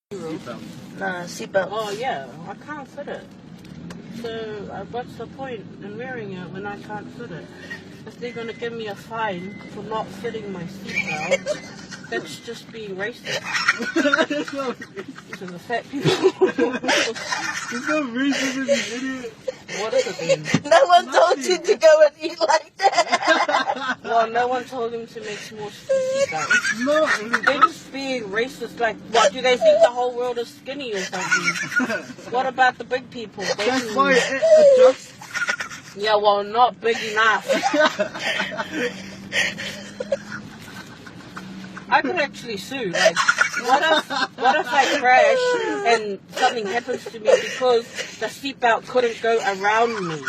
Seatbelt. Oh yeah, I can't fit it. So what's the point in wearing it when I can't fit it? If they're going to give me a fine for not fitting my seatbelt, that's just being racist to the fat people. It's not racism, you idiot. What is it then? No one told you to go and eat like that. Well, no one told him to make small seatbelts. No. They're just being racist. Like, what, do they think the whole world is skinny or something? What about the big people? That's why it adjusts. Yeah, well, not big enough. I could actually sue. Like, what if I crash and something happens to me because the seatbelt couldn't go around me?